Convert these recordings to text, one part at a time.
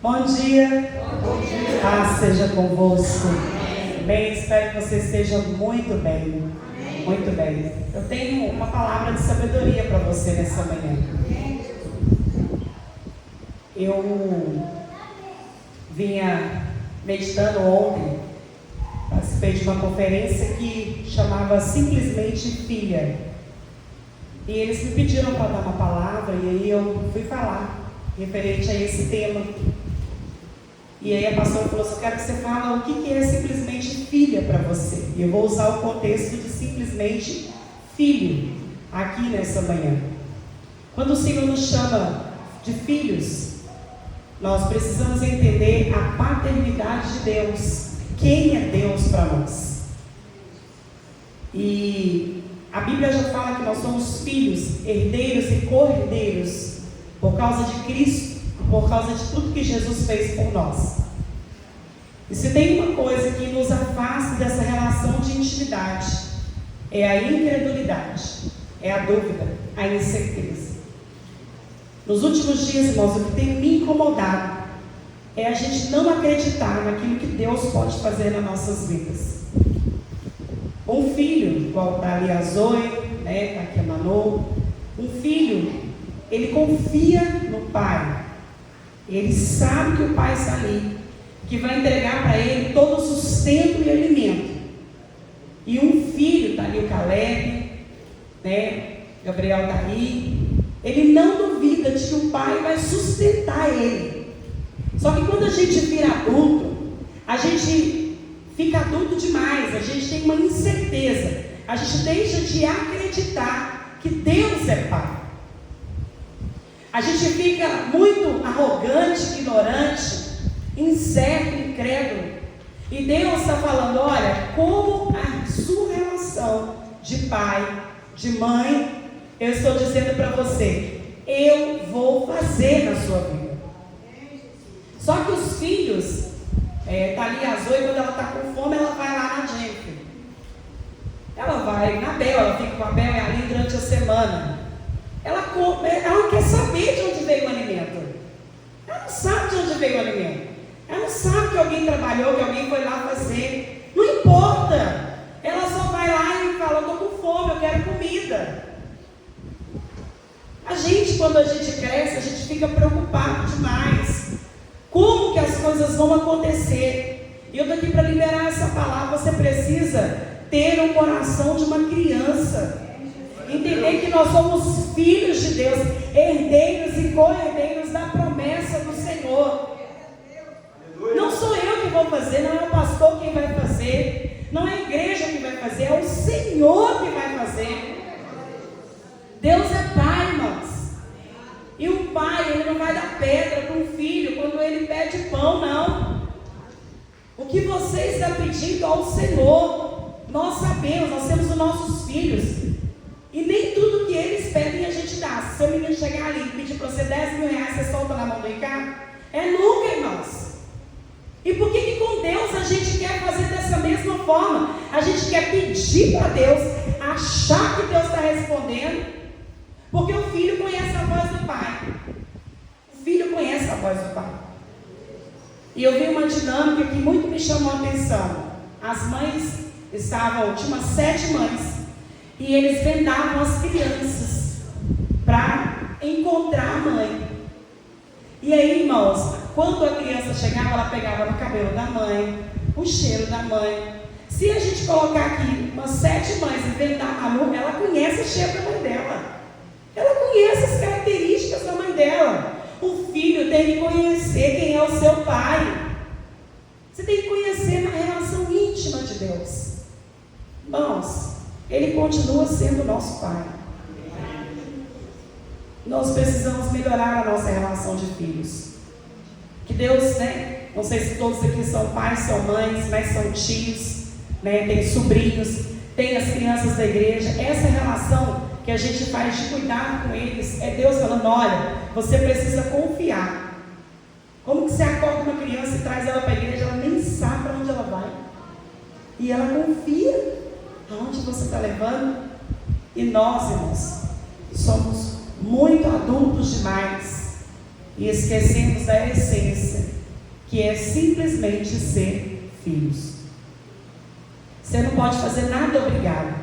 Bom dia. Bom dia. Paz seja convosco. Bem, espero que você esteja muito bem. Muito bem. Eu tenho uma palavra de sabedoria para você nessa manhã. Eu vinha meditando ontem, participei de uma conferência que chamava Simplesmente Filha. E eles me pediram para dar uma palavra e aí eu fui falar referente a esse tema. E aí a pastora falou assim: eu quero que você fale o que é simplesmente filha para você. E eu vou usar o contexto de simplesmente filho aqui nessa manhã. Quando o Senhor nos chama de filhos, nós precisamos entender a paternidade de Deus. Quem é Deus para nós? E a Bíblia já fala que nós somos filhos, herdeiros e co-herdeiros por causa de Cristo, por causa de tudo que Jesus fez por nós. E se tem uma coisa que nos afasta dessa relação de intimidade, é a incredulidade, é a dúvida, a incerteza. Nos últimos dias, irmãos, o que tem me incomodado é a gente não acreditar naquilo que Deus pode fazer nas nossas vidas. Um filho, igual está ali a Zoe, está aqui a Manu, um filho, ele confia no pai. Ele sabe que o pai está ali, que vai entregar para ele todo o sustento e alimento. E um filho, está ali o Caleb, Gabriel está ali, ele não duvida de que o pai vai sustentar ele. Só que quando a gente vira adulto, a gente fica adulto demais, a gente tem uma incerteza, a gente deixa de acreditar que Deus é pai. A gente fica muito arrogante, ignorante, incerto, incrédulo. E Deus está falando: olha, como a sua relação de pai, de mãe, eu estou dizendo para você, eu vou fazer na sua vida. Só que os filhos, está ali a Zoe, quando ela está com fome, ela vai lá na Jennifer. Ela vai na Bel, ela fica com a Bel ali durante a semana. Ela não quer saber de onde veio o alimento. Ela não sabe de onde veio o alimento. Ela não sabe que alguém trabalhou, que alguém foi lá fazer. Não importa. Ela só vai lá e fala: eu estou com fome, eu quero comida. A gente, quando a gente cresce, a gente fica preocupado demais. Como que as coisas vão acontecer? E eu estou aqui para liberar essa palavra. Você precisa ter o coração de uma criança. Entender que nós somos filhos de Deus, herdeiros e co-herdeiros da promessa do Senhor. Não sou eu que vou fazer, não é o pastor quem vai fazer, não é a igreja que vai fazer, é o Senhor que vai fazer. Deus é pai, irmãos. E o pai, ele não vai dar pedra para um filho quando ele pede pão, não. O que você está pedindo ao Senhor, nós sabemos, nós temos os nossos filhos. E nem tudo que eles pedem a gente dá. Se seu menino chegar ali e pedir para você 10 mil reais, você solta na mão do Ricardo? É nunca, irmãos. E por que com Deus a gente quer fazer dessa mesma forma? A gente quer pedir para Deus, achar que Deus está respondendo, porque o filho conhece a voz do pai. O filho conhece a voz do pai. E eu vi uma dinâmica que muito me chamou a atenção. As mães tinha umas 7 mães. E eles vendavam as crianças para encontrar a mãe. E aí, irmãos, quando a criança chegava, ela pegava no cabelo da mãe, o cheiro da mãe. Se a gente colocar aqui umas 7 mães e vendar a Manu, ela conhece o cheiro da mãe dela. Ela conhece as características da mãe dela. O filho tem que conhecer quem é o seu pai. Você tem que conhecer na relação íntima de Deus. Irmãos, Ele continua sendo nosso pai. Nós precisamos melhorar a nossa relação de filhos. Que Deus, não sei se todos aqui são pais, são mães, mas são tios, tem sobrinhos, tem as crianças da igreja. Essa relação que a gente faz de cuidado com eles, é Deus falando: olha, você precisa confiar. Como que você acorda uma criança e traz ela para a igreja, ela nem sabe para onde ela vai. E ela confia aonde você está levando. E nós, irmãos, somos muito adultos demais e esquecemos da essência, que é simplesmente ser filhos. Você não pode fazer nada obrigado.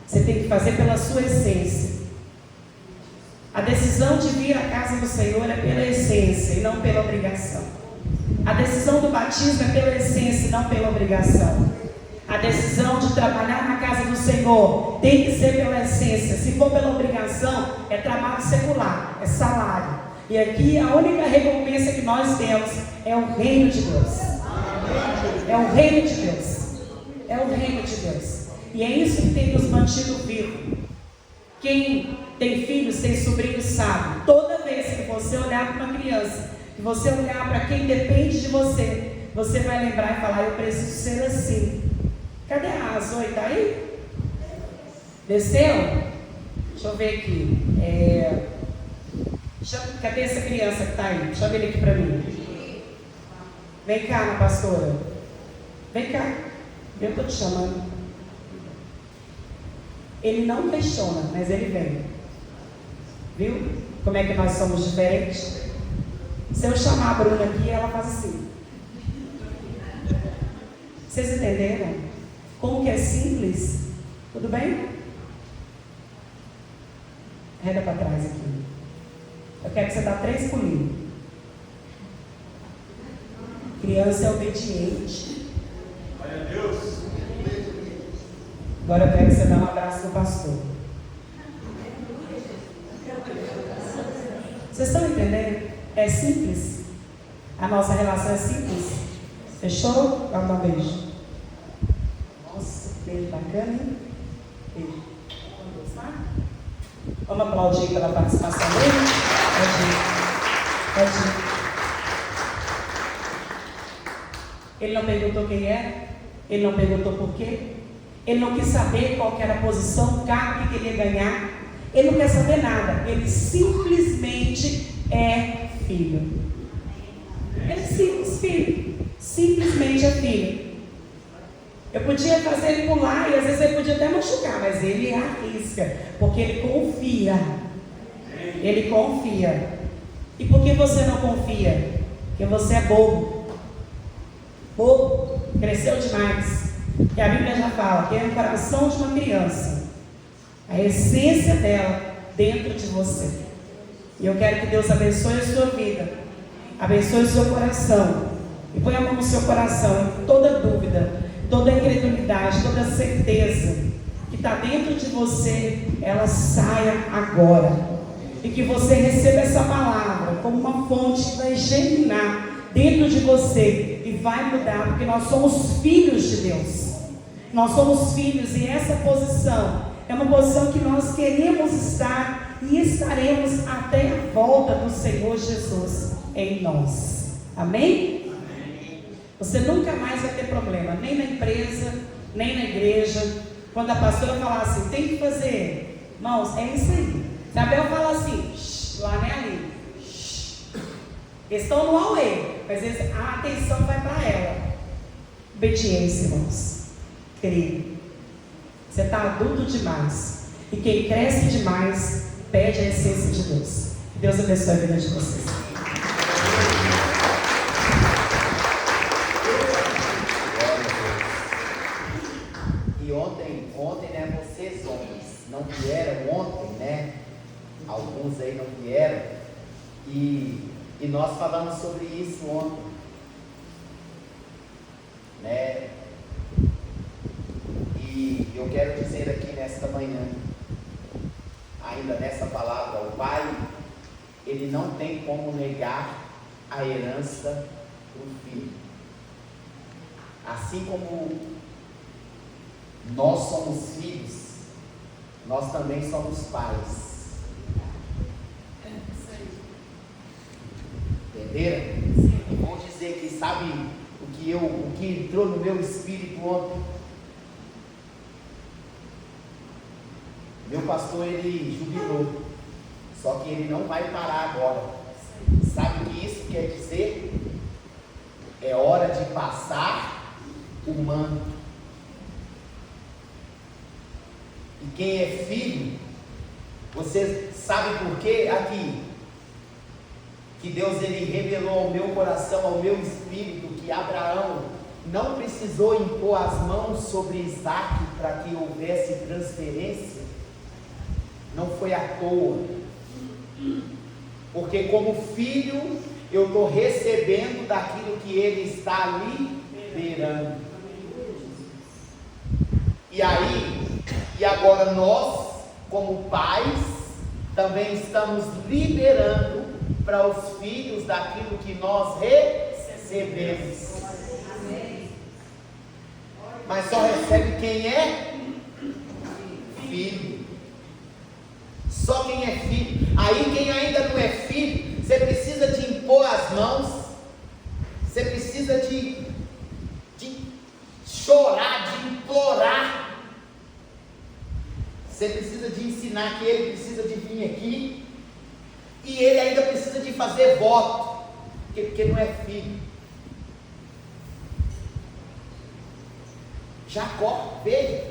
Você tem que fazer pela sua essência. A decisão de vir à casa do Senhor é pela essência e não pela obrigação. A decisão do batismo é pela essência e não pela obrigação. A decisão de trabalhar na casa do Senhor tem que ser pela essência. Se for pela obrigação, é trabalho secular, é salário. E aqui a única recompensa que nós temos é o reino de Deus. É o reino de Deus. É o reino de Deus. E é isso que tem nos mantido vivos. Quem tem filhos, tem sobrinhos, sabe. Toda vez que você olhar para uma criança, que você olhar para quem depende de você, você vai lembrar e falar: eu preciso ser assim. Cadê a Zoe? Está aí? Desceu? Deixa eu ver aqui. Cadê essa criança que está aí? Chama ele aqui para mim. Vem cá, minha pastora. Vem cá. Eu estou te chamando. Ele não questiona, mas ele vem. Viu? Como é que nós somos diferentes? Se eu chamar a Bruna aqui, ela faz assim. Vocês entenderam? Como que é simples? Tudo bem? Reda para trás aqui. Eu quero que você dá 3 pulinhos. Criança é obediente. Glória a Deus. Agora eu quero que você dê um abraço no pastor. Vocês estão entendendo? É simples. A nossa relação é simples. Fechou? Vamos dar um beijo. Nossa, que beijo bacana, hein? Beijo. Vamos gostar? Vamos aplaudir pela participação dele? Pode ir. Ele não perguntou quem era. Ele não perguntou por quê. Ele não quis saber qual que era a posição, o cargo que queria ganhar. Ele não quer saber nada. Ele simplesmente é filho. Ele é simples filho. Simplesmente é filho. Eu podia fazer ele pular e às vezes ele podia até machucar, mas ele arrisca, porque ele confia. Ele confia. E por que você não confia? Porque você é bobo. Bobo. Cresceu demais. Que a Bíblia já fala que é o coração de uma criança, a essência dela dentro de você. E eu quero que Deus abençoe a sua vida, abençoe o seu coração, e põe a mão no seu coração, e toda dúvida, toda incredulidade, toda certeza que está dentro de você, ela saia agora, e que você receba essa palavra como uma fonte que vai germinar dentro de você e vai mudar, porque nós somos filhos de Deus. Nós somos filhos, e essa posição é uma posição que nós queremos estar e estaremos até a volta do Senhor Jesus em nós. Amém? Amém. Você nunca mais vai ter problema, nem na empresa, nem na igreja. Quando a pastora falar assim, tem que fazer, irmãos, é isso aí. Isabel fala assim, lá não é ali. Eles estão no auê, mas a atenção vai para ela. Obediência, irmãos. Querido, você está adulto demais. E quem cresce demais pede a essência de Deus. Deus abençoe a vida de vocês. E ontem, né, vocês homens não vieram ontem, né? Alguns aí não vieram. E nós falamos sobre isso ontem, né? E eu quero dizer aqui nesta manhã, ainda nessa palavra, o pai, ele não tem como negar a herança do filho. Assim como nós somos filhos, nós também somos pais. Entenderam? E vou dizer que sabe o que entrou no meu espírito ontem? Meu pastor, ele jubilou, só que ele não vai parar agora. Sabe o que isso quer dizer? É hora de passar o manto. E quem é filho, você sabe por quê? Aqui, que Deus ele revelou ao meu coração, ao meu espírito, que Abraão não precisou impor as mãos sobre Isaac para que houvesse transferência, não foi à toa, porque como filho eu estou recebendo daquilo que ele está liberando. E agora nós, como pais, também estamos liberando para os filhos daquilo que nós recebemos. Mas só recebe quem é filho. Só quem é filho. Aí quem ainda não é filho, você precisa de impor as mãos, você precisa de chorar, de implorar. Você precisa de ensinar que ele precisa de vir aqui, e ele ainda precisa de fazer voto, porque não é filho. Jacó, veja,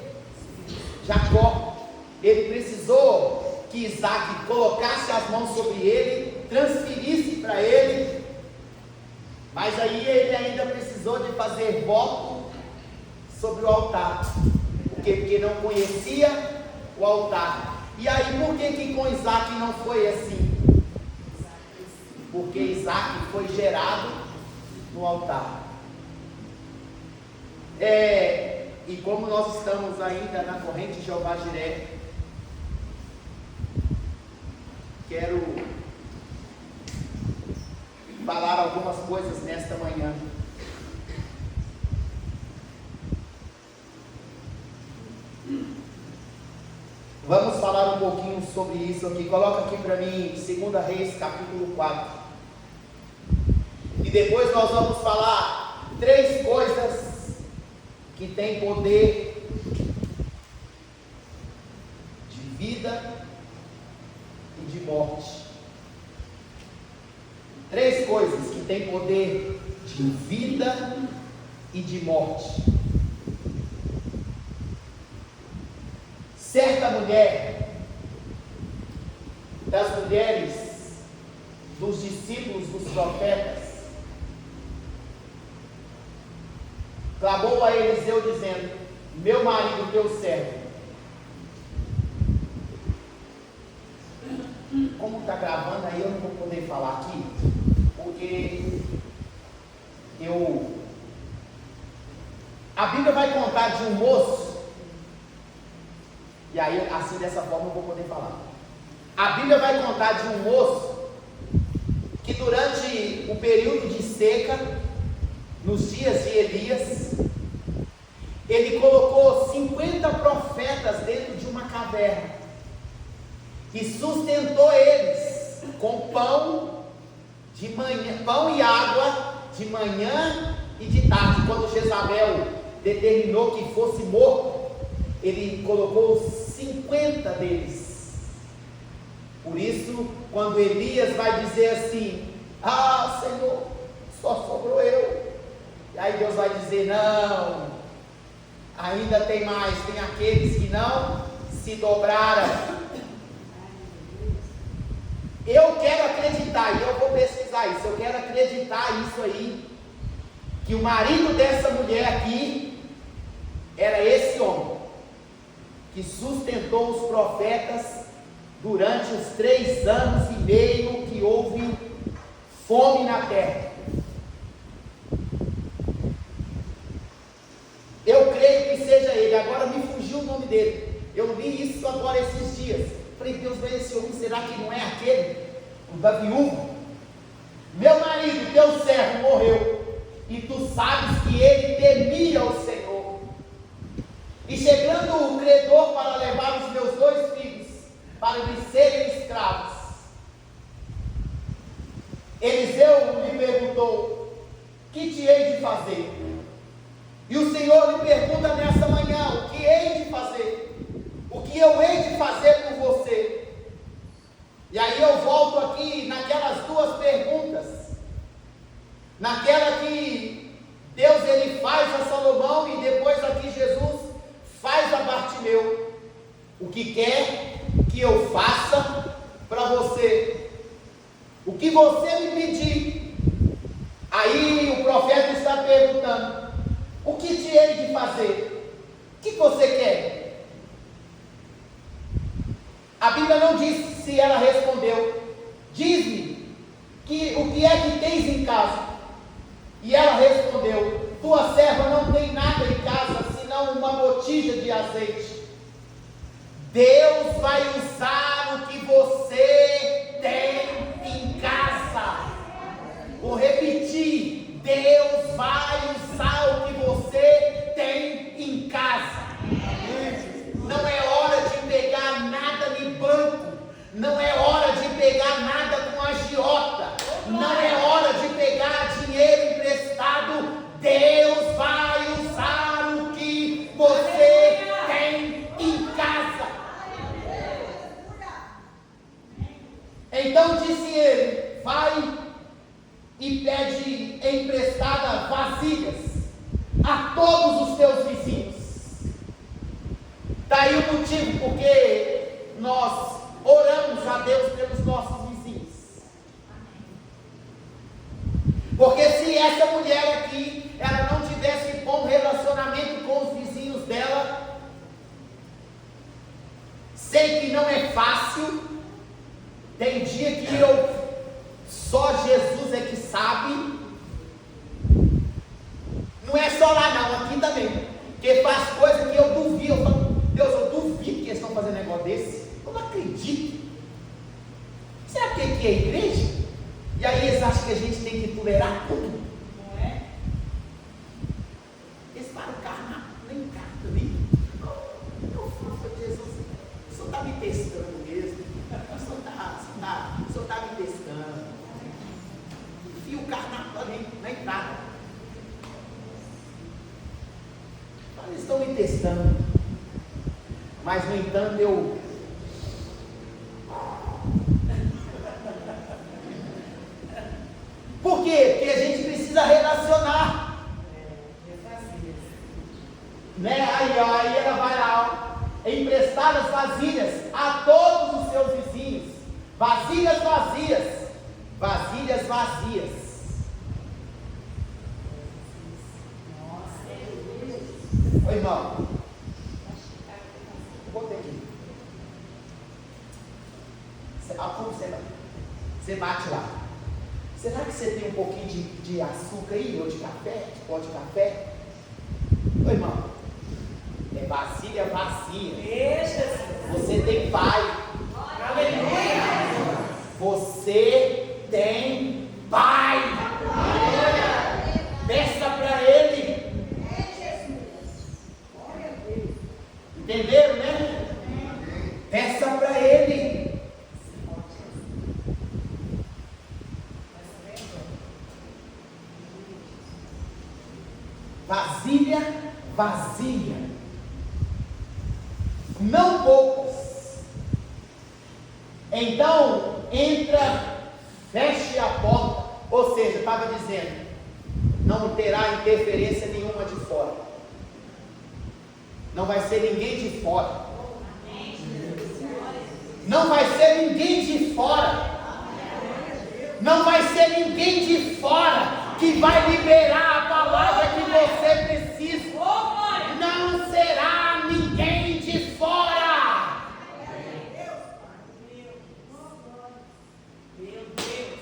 Jacó, ele precisou que Isaac colocasse as mãos sobre ele, transferisse para ele, mas aí ele ainda precisou de fazer voto sobre o altar, porque não conhecia o altar. E aí por que com Isaac não foi assim? Porque Isaac foi gerado no altar. E como nós estamos ainda na corrente Jeová Jiré, quero falar algumas coisas nesta manhã. Vamos falar um pouquinho sobre isso aqui. Coloca aqui para mim 2 Reis, capítulo 4. E depois nós vamos falar 3 coisas que têm poder de vida e de morte. 3 coisas que têm poder de vida e de morte. Certa mulher, das mulheres dos discípulos dos profetas, clamou a Eliseu dizendo: meu marido, teu servo. Como está gravando aí, eu não vou poder falar aqui, porque a Bíblia vai contar de um moço. E aí, assim, dessa forma, eu vou poder falar. A Bíblia vai contar de um moço que durante o período de seca, nos dias de Elias, ele colocou 50 profetas dentro de uma caverna e sustentou eles com pão de manhã, pão e água de manhã e de tarde. Quando Jezabel determinou que fosse morto, ele colocou 50 deles. Por isso, quando Elias vai dizer assim: ah, Senhor, só sobrou eu. E aí Deus vai dizer: não, ainda tem mais, tem aqueles que não se dobraram. Eu quero acreditar, e eu vou pesquisar isso, eu quero acreditar isso aí, que o marido dessa mulher aqui era esse homem que sustentou os profetas durante os 3 anos e meio que houve fome na terra. Eu creio que seja ele. Agora me fugiu o nome dele. Eu li isso agora esses dias. Falei: Deus, vê esse homem, será que não é aquele? O da viúva? Meu marido, teu servo, morreu, e tu sabes que ele temia o Senhor. E chegando o credor para levar os meus 2 filhos para lhe serem escravos, Eliseu lhe perguntou: que te hei de fazer? E o Senhor lhe pergunta nessa manhã: o que hei de fazer? O que eu hei de fazer por você? E aí eu volto aqui naquelas 2 perguntas, naquela que Deus ele faz a Salomão, e depois aqui Jesus faz a Bartimeu: o que quer que eu faça para você? O que você me pedir. Aí o profeta está perguntando: o que te hei de fazer? O que você quer? A Bíblia não diz se ela respondeu: diz-me o que é que tens em casa. E ela respondeu: tua serva não tem nada em casa senão uma botija de azeite. Deus vai usar o que você tem em casa. Vou repetir: Deus vai usar o que você tem em casa. Não é hora de pegar nada no banco. Não é hora de pegar nada com agiota. Não é hora de pegar dinheiro emprestado. Deus vai usar o que você tem em casa. Então disse ele: vai e pede emprestada vasilhas a todos os teus vizinhos. Daí o motivo porque nós oramos a Deus pelos nossos vizinhos. Porque se essa mulher aqui, ela não tivesse bom relacionamento com os vizinhos dela, sei que não é fácil. Tem dia que só Jesus é que sabe. Não é só lá não, aqui também. Porque faz coisa que eu duvido. Eu falo: Deus, eu duvido que eles estão fazendo um negócio desse. Eu não acredito. Será que aqui é igreja? E aí eles acham que a gente tem que tolerar tudo. Não é? Eles param o carro nem carro ali. Eu falo: Jesus, o senhor está me testando mesmo. O senhor está me testando. Enfia o carro na entrada. Eles estão me testando. Mas no entanto eu por quê? Porque a gente precisa relacionar, né? Aí ela vai lá, emprestar as vasilhas a todos os seus vizinhos. Vasilhas vazias. Vasilhas vazias. Oi, irmão. Botei aqui. Você bate lá. Será que você tem um pouquinho de açúcar aí? Ou de café? De pó de café? Oi, irmão. É vasilha vazia. Você tem pai. Aleluia. Você tem pai. Peça para ele. Entenderam, né? Peça para ele. Vasilha vazia. Não poucas. Então, entra, feche a porta. Ou seja, estava dizendo: não terá interferência nenhuma de fora. Não vai ser ninguém de fora. Não vai ser ninguém de fora. Não vai ser ninguém de fora que vai liberar a palavra que você precisa. Não será ninguém de fora. Meu Deus.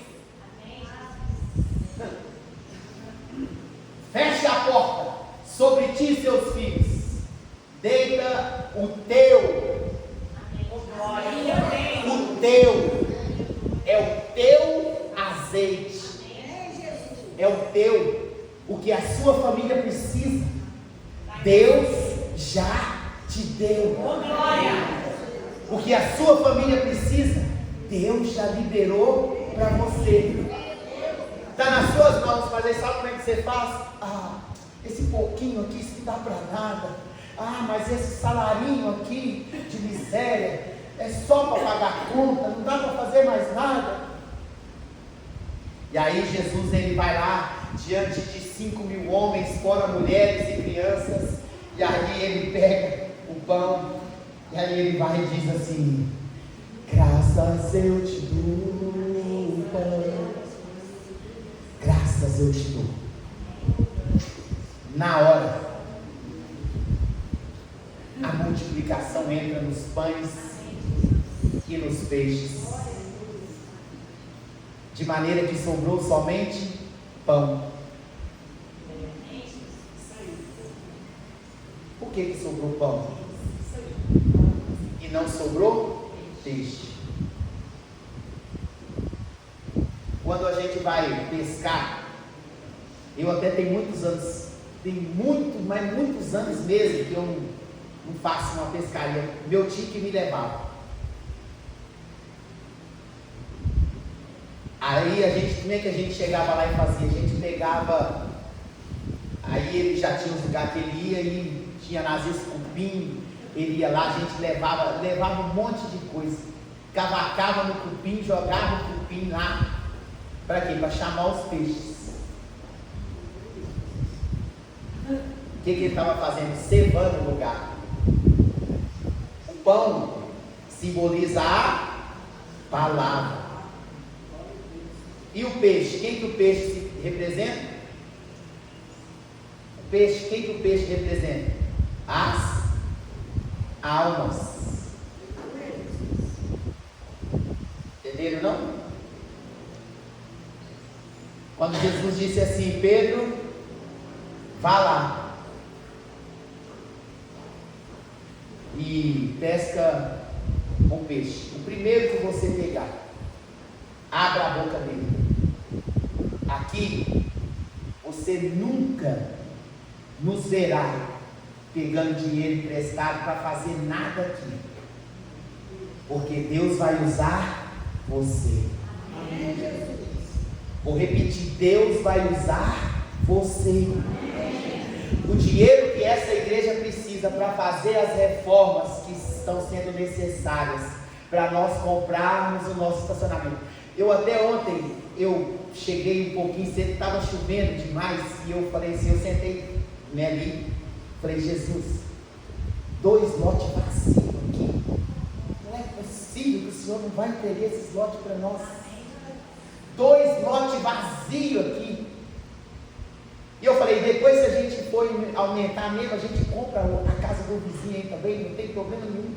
Feche a porta sobre ti e seus filhos. Deita o teu. É o teu azeite. É o que a sua família precisa. Deus já te deu. O que a sua família precisa, Deus já liberou para você. Está nas suas mãos, mas aí sabe como é que você faz? Esse pouquinho aqui, isso não dá para nada. Mas esse salarinho aqui de miséria é só para pagar conta, não dá para fazer mais nada. E aí Jesus, ele vai lá diante de 5.000 homens, fora mulheres e crianças, e aí ele pega o pão, e aí ele vai e diz assim: graças eu te dou, Pai. pães eu te dou. Na hora, a multiplicação entra nos pães e nos peixes, de maneira que sobrou somente pão. Por que sobrou pão? E não sobrou peixe? Quando a gente vai pescar, eu até tenho muitos anos, mas muitos anos mesmo que eu não faço uma pescaria. Meu tio que me levava. Aí como é que a gente chegava lá e fazia? A gente pegava, aí ele já tinha os lugares que ele ia e tinha às vezes cupim, ele ia lá, a gente levava um monte de coisa, cavacava no cupim, jogava o cupim lá. Para quê? Para chamar os peixes. O que ele estava fazendo? Cevando o lugar. O pão simboliza a palavra. E o peixe? Quem que o peixe representa? O peixe, quem que o peixe representa? As almas. Entenderam, não? Quando Jesus disse assim: Pedro, vá lá e pesca um peixe. O primeiro que você pegar, abra a boca dele. Aqui você nunca nos verá pegando dinheiro emprestado para fazer nada aqui, porque Deus vai usar você. Amém. Vou repetir: Deus vai usar você. O dinheiro que essa igreja precisa para fazer as reformas que estão sendo necessárias para nós comprarmos o nosso estacionamento. Eu até ontem, eu cheguei um pouquinho cedo, estava chovendo demais, e eu falei assim, eu sentei ali, falei: Jesus, 2 lotes vazios aqui, não é possível que o Senhor não vai entregar esses lotes para nós. 2 lotes vazios aqui. E eu falei: depois, se a gente for aumentar mesmo, a gente compra a casa do vizinho aí também, não tem problema nenhum,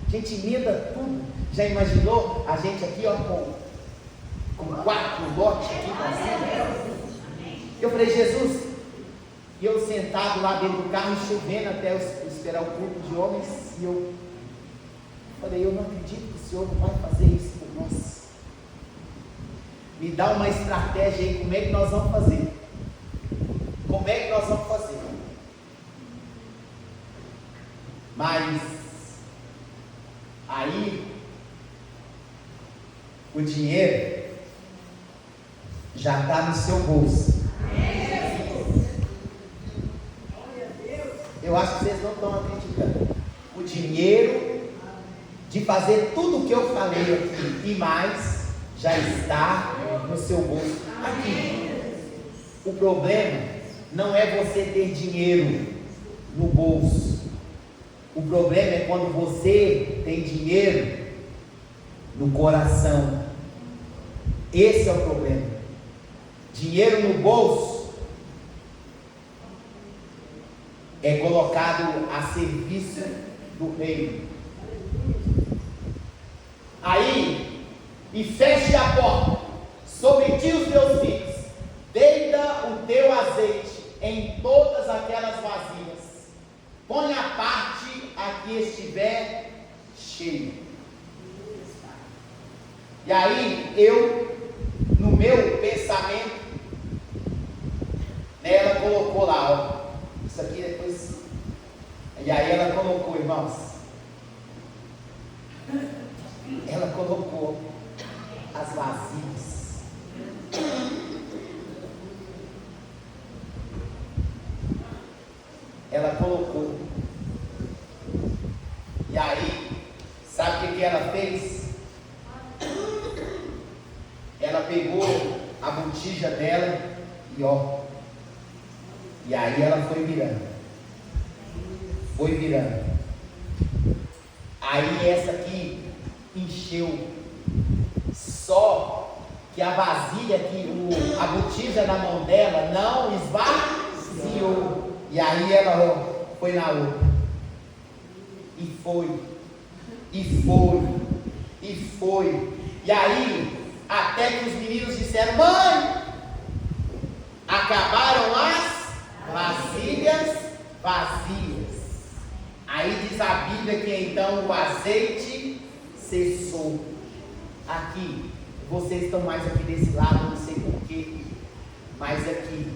a gente emenda tudo. Já imaginou a gente aqui, ó, com 4 lotes aqui vazios? Eu falei: Jesus, e eu sentado lá dentro do carro, chovendo até eu esperar o culto de homens, e eu falei: eu não acredito que o Senhor não vai fazer isso por nós. Me dá uma estratégia aí, como é que nós vamos fazer? Como é que nós vamos fazer? Mas aí o dinheiro já está no seu bolso. Eu acho que vocês não estão acreditando. O dinheiro de fazer tudo o que eu falei aqui e mais já está no seu bolso aqui. O problema não é você ter dinheiro no bolso. O problema é quando você tem dinheiro no coração. Esse é o problema. Dinheiro no bolso é colocado a serviço do reino. Aí, e feche a porta sobre ti os teus filhos, deita o teu azeite em todas aquelas vasilhas, põe a parte a que estiver cheio. E aí eu, no meu pensamento, ela colocou lá, ó, isso aqui depois, e aí ela colocou, irmãos, ela colocou as vasilhas. Ela colocou. E aí, sabe o que ela fez? Ela pegou a botija dela e ó. E aí ela foi virando. Foi virando. Aí essa aqui encheu. Só que que a vasilha, a botija na mão dela não esvaziou. E aí ela foi na outra. E foi. E aí, até que os meninos disseram: mãe, acabaram as vasilhas vazias. Aí diz a Bíblia que então o azeite cessou. Aqui, vocês estão mais aqui desse lado, não sei porquê, mas aqui,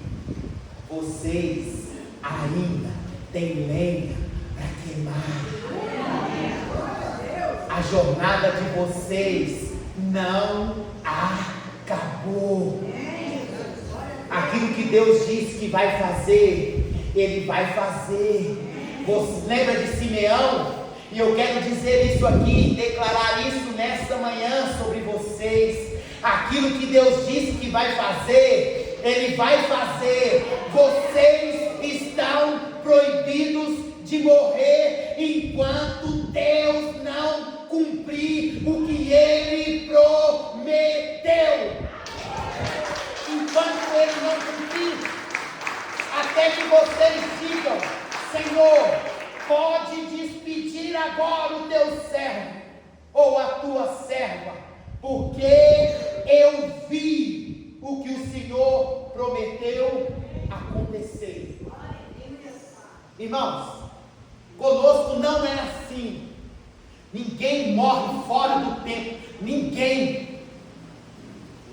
vocês ainda têm lenha para queimar. A jornada de vocês não acabou. Aquilo que Deus disse que vai fazer, Ele vai fazer. Você lembra de Simeão? E eu quero dizer isso aqui, declarar isso nesta manhã sobre vocês. Aquilo que Deus disse que vai fazer, Ele vai fazer. Vocês estão proibidos de morrer enquanto Deus não cumprir o que Ele prometeu. Enquanto Ele não cumprir, até que vocês digam: Senhor, pode despedir agora o teu servo ou a tua serva, porque eu vi o que o Senhor prometeu acontecer. Irmãos, conosco não é assim. Ninguém morre fora do tempo. Ninguém.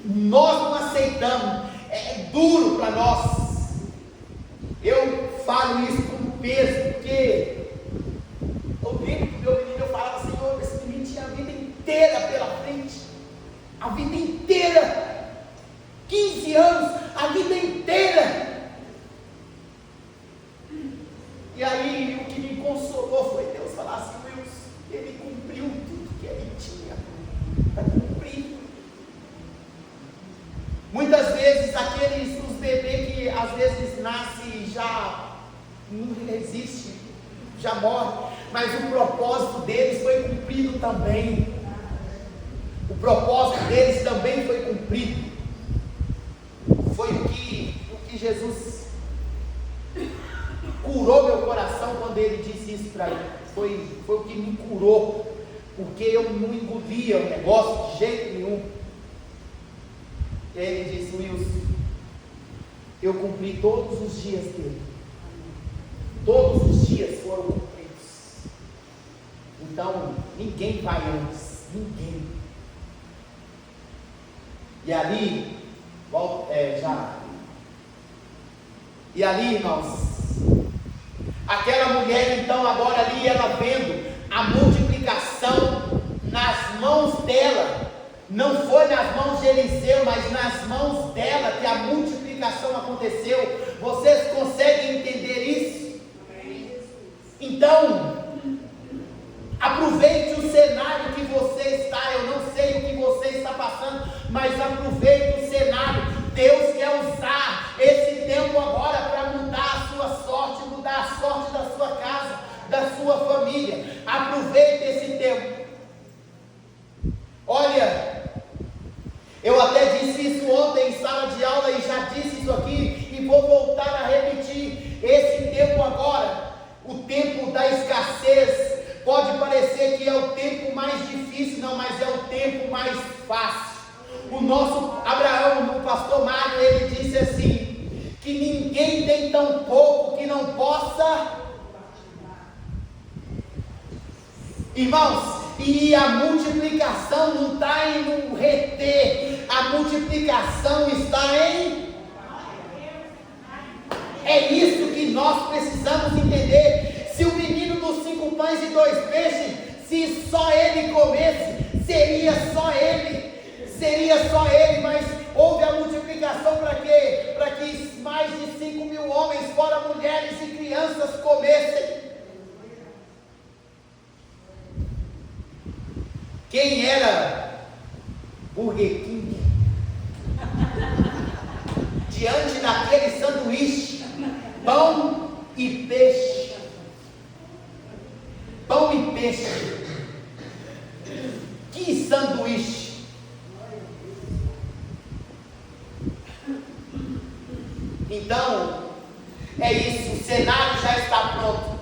Nós não aceitamos. É duro para nós. Eu falo isso com peso, porque eu lembro que meu menino, eu falava: Senhor, esse menino tinha a vida inteira pela frente. A vida inteira. 15 anos, a vida inteira. E aí, o que me consolou foi Deus falar assim: Wilson, Ele cumpriu tudo que Ele tinha para cumprir. Muitas vezes, os bebês que às vezes nascem já não resiste, já morre, mas o propósito deles foi cumprido também. O propósito deles também foi cumprido. Foi o que Jesus curou meu coração quando Ele disse isso para mim. Foi o que me curou, porque eu não engolia o negócio de jeito nenhum. E aí Ele disse: Wilson, eu cumpri todos os dias dele. Todos os dias foram cumpridos. Então, ninguém vai antes. Ninguém. E ali, E ali, irmãos, aquela mulher, então, agora ali, ela vendo a multiplicação nas mãos dela. Não foi nas mãos de Eliseu, mas nas mãos dela que a multiplicação aconteceu. Vocês conseguem entender isso? Então, aproveite o cenário que você está. Eu não sei o que você está passando, mas aproveite o cenário. Deus quer usar esse tempo agora para mudar a sua sorte, mudar a sorte da sua casa, da sua família. Aproveite esse tempo. Olha, eu até disse isso ontem em sala de aula e já disse isso aqui e vou voltar a repetir. Esse tempo agora, o tempo da escassez, pode parecer que é o tempo mais difícil, não, mas é o tempo mais fácil. O nosso Abraão, o pastor Mário, ele disse assim, que ninguém tem tão pouco que não possa. Irmãos, e a multiplicação não está em um reter, a multiplicação está em... É isso que nós precisamos entender. Se o menino dos 5 pães e 2 peixes, se só ele comesse, seria só ele, mas houve a multiplicação para quê? Para que mais de 5.000 homens, fora mulheres e crianças, comessem. Quem era Burger King? Diante daquele sanduíche, pão e peixe. Pão e peixe. Que sanduíche! Então, é isso, o cenário já está pronto.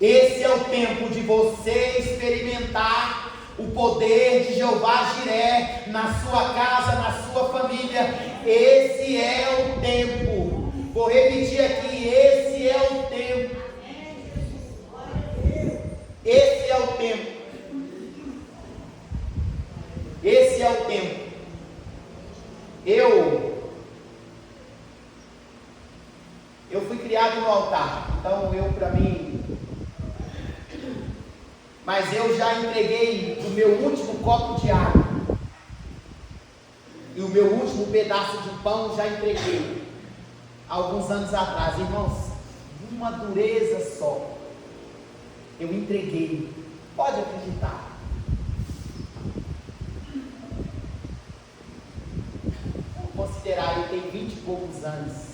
Esse é o tempo de você experimentar o poder de Jeová Jiré na sua casa, na sua família. Esse é o tempo. Vou repetir aqui, esse é o tempo. Esse é o tempo. Esse é o tempo. Eu fui criado no altar, então para mim, mas eu já entreguei o meu último copo de água e o meu último pedaço de pão já entreguei alguns anos atrás, irmãos, uma dureza só, eu entreguei, pode acreditar. Vou considerar, eu tenho 20 e poucos anos.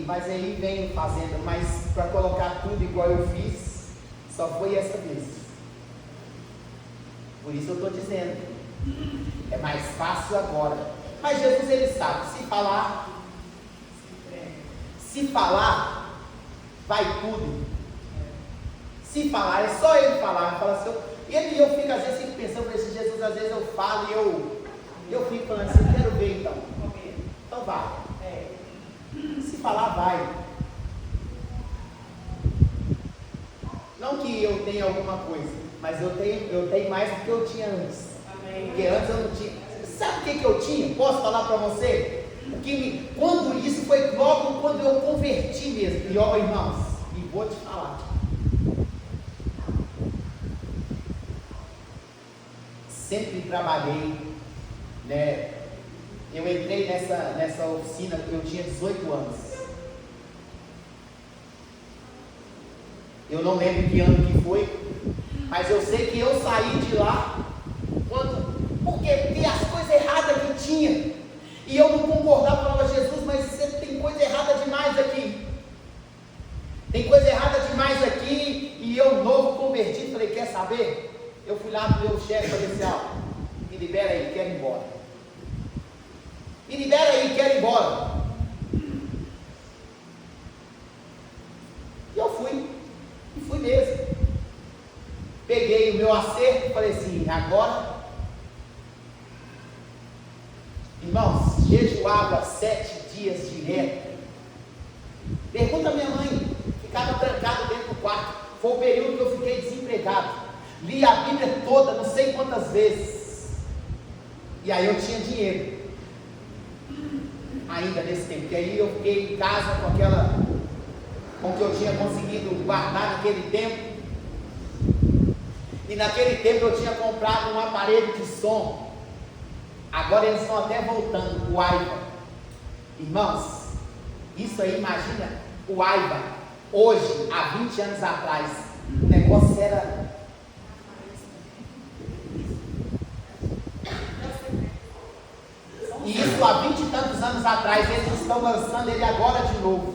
Mas aí vem fazendo, mas para colocar tudo igual eu fiz, só foi essa vez. Por isso eu estou dizendo, é mais fácil agora. Mas Jesus, ele sabe, se falar, vai tudo. Se falar, é só ele falar. Fala assim, eu fico às vezes pensando nesse Jesus, às vezes eu falo e eu fico falando assim, quero ver então. Então vai. Se falar, vai. Não que eu tenha alguma coisa, mas eu tenho mais do que eu tinha antes. Amém. Porque antes eu não tinha. Sabe o que eu tinha? Posso falar para você? Quando isso foi logo quando eu converti mesmo. E ó, irmãos, e vou te falar. Sempre trabalhei, né? Eu entrei nessa oficina, eu tinha 18 anos. Eu não lembro que ano que foi, mas eu sei que eu saí de lá, porque vi as coisas erradas que tinha, e eu não concordava, falava, Jesus, mas você tem coisa errada demais aqui. Tem coisa errada demais aqui, e eu novo convertido, falei, quer saber? Eu fui lá pro meu chefe, falei assim, ó, me libera aí, quero ir embora. Me libera aí, quero ir embora. E eu fui mesmo. Peguei o meu acerto e falei assim, agora, irmãos, jejuava 7 dias direto. Pergunta a minha mãe, ficava trancado dentro do quarto. Foi o período que eu fiquei desempregado. Li a Bíblia toda, não sei quantas vezes. E aí eu tinha dinheiro. Ainda nesse tempo, que aí eu fiquei em casa com o que eu tinha conseguido guardar naquele tempo, e naquele tempo eu tinha comprado um aparelho de som, agora eles estão até voltando, o Aiva, irmãos, isso aí, imagina, o Aiva, hoje, há 20 anos atrás, o negócio era... E isso há 20 e tantos anos atrás, eles estão lançando ele agora de novo.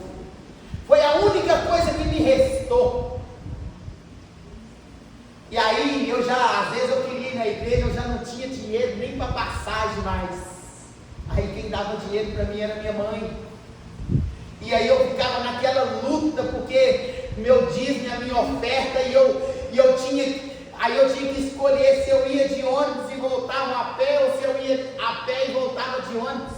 Foi a única coisa que me restou. E aí, às vezes eu queria ir na igreja, eu já não tinha dinheiro nem para passagem mais. Aí quem dava dinheiro para mim era minha mãe. E aí eu ficava naquela luta, porque meu dízimo, a minha oferta, e eu tinha... Aí eu tinha que escolher se eu ia de ônibus e voltava a pé, ou se eu ia a pé e voltava de ônibus.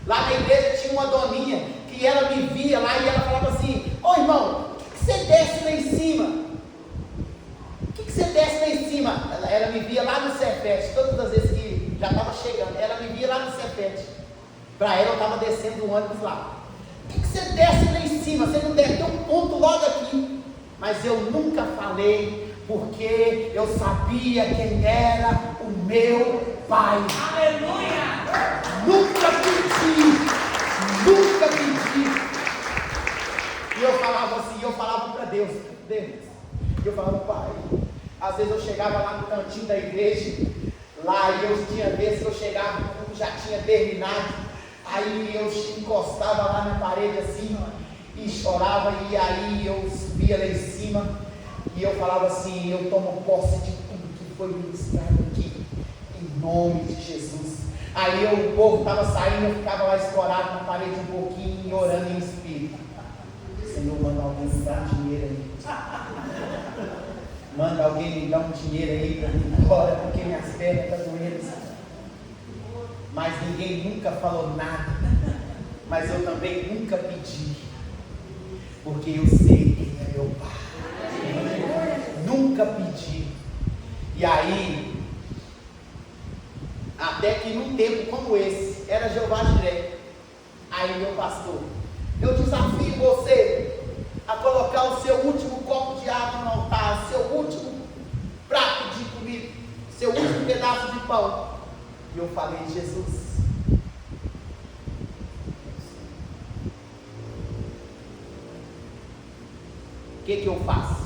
Lá na igreja tinha uma doninha, que ela me via lá e ela falava assim, ô irmão, o que você desce lá em cima? O que você desce lá em cima? Ela me via lá no Cefete, todas as vezes que já estava chegando, ela me via lá no Cefete. Para ela eu estava descendo o ônibus lá. O que você desce lá em cima? Você não deve ter um ponto logo aqui. Mas eu nunca falei, porque eu sabia quem era o meu Pai. Aleluia! Nunca pedi. E eu falava assim, eu falava para Deus, eu falava, Pai, às vezes eu chegava lá no cantinho da igreja, lá e eu tinha vezes que eu chegava, o culto já tinha terminado, aí eu encostava lá na parede assim, e chorava, e aí eu subia lá em cima, e eu falava assim, eu tomo posse de tudo que foi ministrado aqui, em nome de Jesus. Aí o povo estava saindo, eu ficava lá escorado na parede um pouquinho e orando em espírito. Senhor, manda alguém me dar um dinheiro aí. Manda alguém me dar um dinheiro aí para mim ir embora, porque minhas pernas estão doendo. Mas ninguém nunca falou nada. Mas eu também nunca pedi. Porque eu sei quem é meu Pai. Nunca pedi. E aí, até que num tempo como esse, era Jeová Jireh. Aí meu pastor, eu desafio você a colocar o seu último copo de água no altar, seu último prato de comida, seu último pedaço de pão. E eu falei, Jesus, o que eu faço?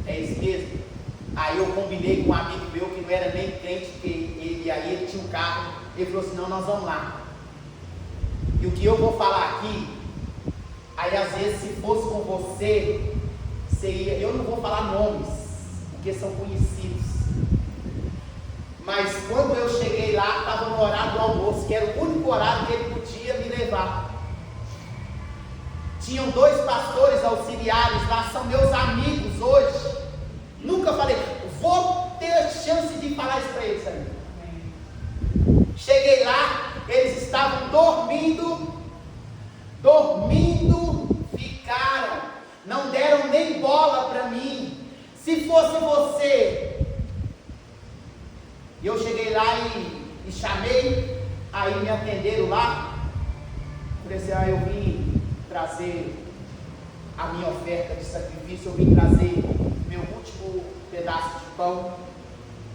É isso mesmo? Aí eu combinei com um amigo meu que não era nem crente, porque ele tinha um carro. Ele falou assim, não, nós vamos lá. E o que eu vou falar aqui, aí às vezes se fosse com você, seria, eu não vou falar nomes, porque são conhecidos. Mas quando eu cheguei lá, estava no horário do almoço, que era o único horário que ele podia me levar. Tinham 2 pastores auxiliares lá, são meus amigos hoje. Nunca falei, vou ter chance de falar isso para eles ainda. Cheguei lá, eles estavam dormindo, ficaram, não deram nem bola para mim. Se fosse você, eu cheguei lá e chamei, aí me atenderam lá. Falei assim, eu vim trazer a minha oferta de sacrifício, eu vim trazer meu último pedaço de pão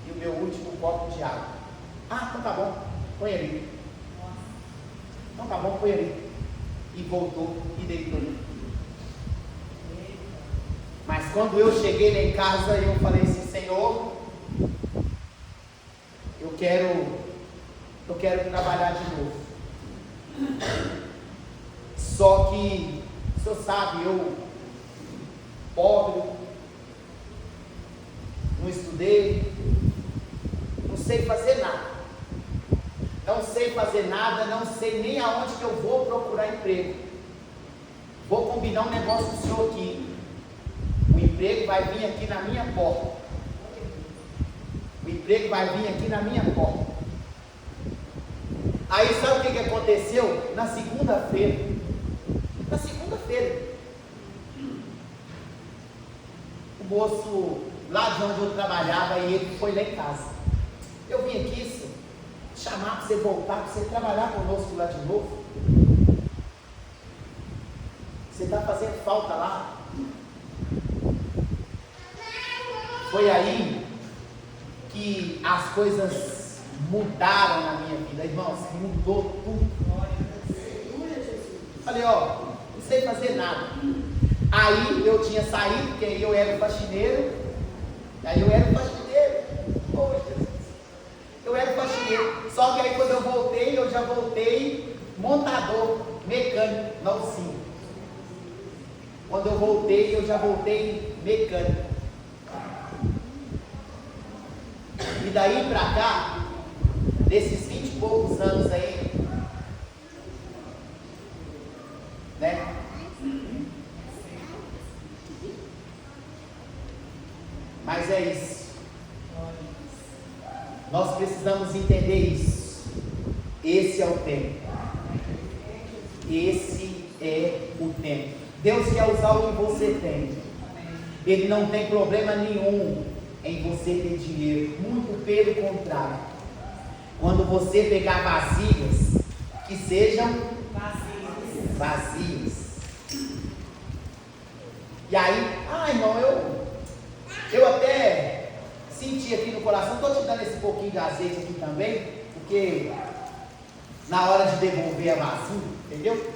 e o meu último copo de água. Então tá bom, põe ali. Então tá bom, põe ali. E voltou e deitou. Mas quando eu cheguei lá em casa, eu falei assim, Senhor, eu quero trabalhar de novo. Só que, o senhor sabe, eu, pobre, não estudei, não sei fazer nada. Não sei fazer nada, não sei nem aonde que eu vou procurar emprego. Vou combinar um negócio com o senhor aqui. O emprego vai vir aqui na minha porta. O emprego vai vir aqui na minha porta. Aí sabe o que aconteceu? Na segunda-feira, o moço lá de onde eu trabalhava, e ele foi lá em casa. Eu vim aqui chamar para você voltar, para você trabalhar conosco lá de novo. Você está fazendo falta lá. Foi aí que as coisas mudaram na minha vida, irmãos, mudou tudo. Falei, não sei fazer nada. Aí eu tinha saído, porque eu era o faxineiro. Oh, Jesus. Eu era o faxineiro. Só que aí quando eu voltei, eu já voltei montador, mecânico, na oficina. Quando eu voltei, eu já voltei mecânico. E daí pra cá, desses 20 e poucos anos aí, né? Mas é isso. Nós precisamos entender isso. Esse é o tempo. Esse é o tempo. Deus quer usar o que você tem. Ele não tem problema nenhum em você ter dinheiro. Muito pelo contrário. Quando você pegar vasilhas, que sejam vazias. E aí, irmão, eu até senti aqui no coração, estou te dando esse pouquinho de azeite aqui também, porque na hora de devolver a vasilha, entendeu?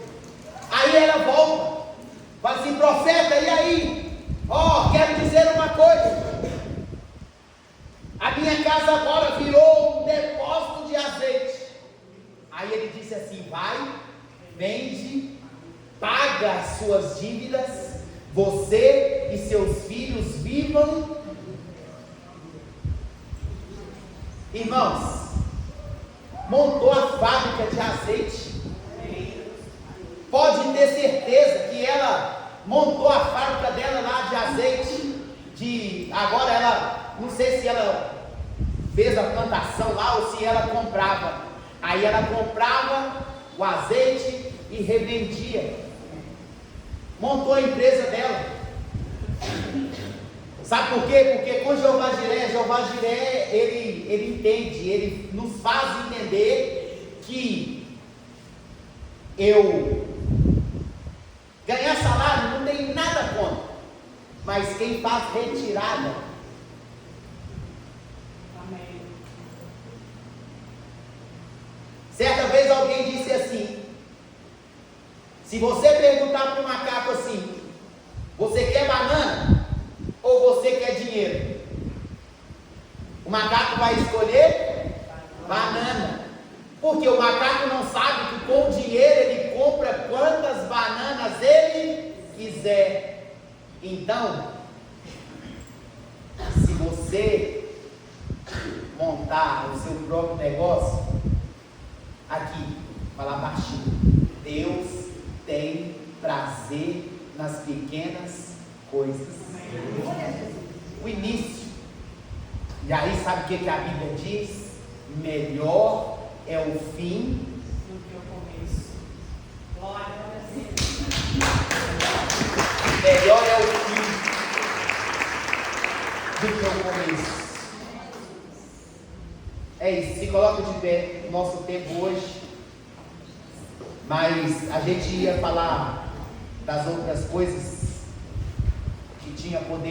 Aí ela volta, fala assim, profeta, e aí? Quero dizer uma coisa. A minha casa agora virou um depósito de azeite. Aí ele disse assim, vai, vende, paga as suas dívidas, você e seus filhos vivam. Irmãos, montou a fábrica de azeite. Pode ter certeza que ela montou a fábrica dela lá de azeite. Agora ela, não sei se ela fez a plantação lá ou se ela comprava. Aí ela comprava o azeite e revendia. Montou a empresa dela. Sabe por quê? Porque com Jeová Jiré, ele entende, ele nos faz entender que eu ganhar salário não tem nada contra, mas quem faz retirada. Amém. Certa vez alguém disse assim: se você perguntar para o macaco assim, você quer banana ou você quer dinheiro? O macaco vai escolher banana, porque o macaco não sabe que com o dinheiro ele compra quantas bananas ele quiser. Então, se você montar o seu próprio negócio, aqui, falar baixinho, Deus tem prazer nas pequenas coisas. O início. E aí sabe o que a Bíblia diz? Melhor é o fim Do que o começo. Glória a Deus. Melhor é o fim do que o começo. É isso, se coloca de pé. Nosso tempo hoje. Mas a gente ia falar das outras coisas que tinha poder.